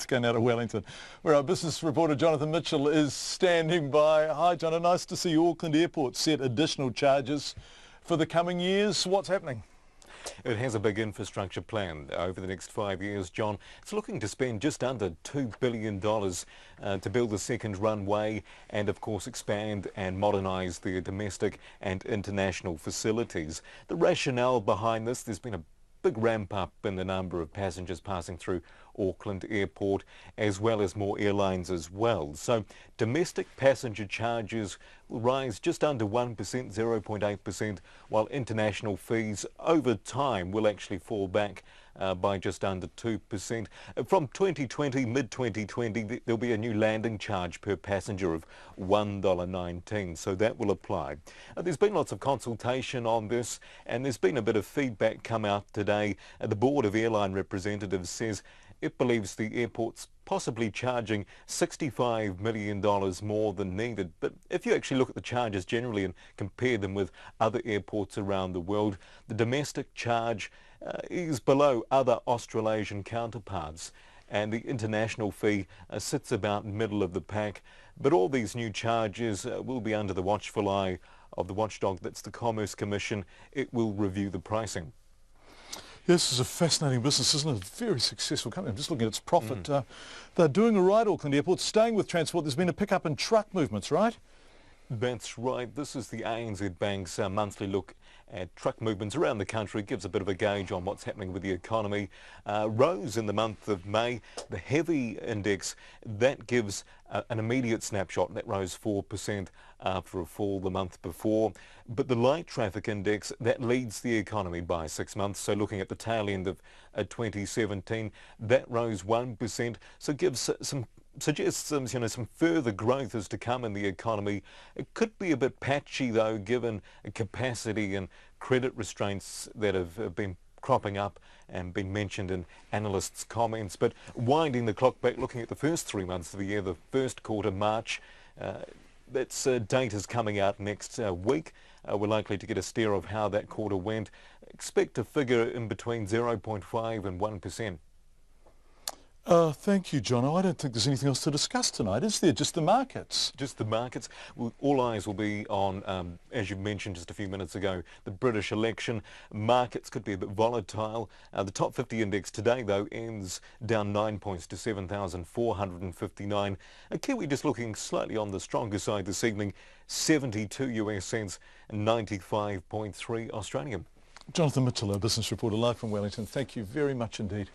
It's going out of Wellington, where our business reporter Jonathan Mitchell is standing by. Hi, Jonathan. Nice to see you. Auckland Airport set additional charges for the coming years. What's happening? It has a big infrastructure plan over the next 5 years, John. It's looking to spend just under $2 billion to build a second runway and, of course, expand and modernise their domestic and international facilities. The rationale behind this, there's been a big ramp up in the number of passengers passing through Auckland Airport, as well as more airlines as well. So domestic passenger charges will rise just under 1%, 0.8%, while international fees over time will actually fall back by just under 2%. From 2020, mid-2020, there'll be a new landing charge per passenger of $1.19, so that will apply. There's been lots of consultation on this, and there's been a bit of feedback come out today. The Board of Airline Representatives says it believes the airport's possibly charging $65 million more than needed. But if you actually look at the charges generally and compare them with other airports around the world, the domestic charge is below other Australasian counterparts, and the international fee sits about middle of the pack. But all these new charges will be under the watchful eye of the watchdog that's the Commerce Commission. It will review the pricing. This is a fascinating business, isn't it? Very successful company. I'm just looking at its profit. They're doing all right, Auckland Airport. Staying with transport, there's been a pickup in truck movements, right? That's right. This is the RNZ Bank's monthly look at truck movements around the country. It gives a bit of a gauge on what's happening with the economy. Rose in the month of May. The heavy index, that gives an immediate snapshot. That rose 4% after a fall the month before. But the light traffic index, that leads the economy by 6 months. So looking at the tail end of 2017, that rose 1%. So it gives suggests some further growth is to come in the economy. It could be a bit patchy though, given capacity and credit restraints that have been cropping up and been mentioned in analysts' comments. But winding the clock back, looking at the first 3 months of the year, the first quarter, March, that's data is coming out next week. We're likely to get a steer of how that quarter went. Expect a figure in between 0.5 and 1%. Thank you, John. I don't think there's anything else to discuss tonight, is there? Just the markets. Just the markets. All eyes will be on, as you mentioned just a few minutes ago, the British election. Markets could be a bit volatile. The top 50 index today, though, ends down 9 points to 7,459. Kiwi just looking slightly on the stronger side this evening, 72 US cents and 95.3 Australian. Jonathan Mitchell, our business reporter, live from Wellington. Thank you very much indeed.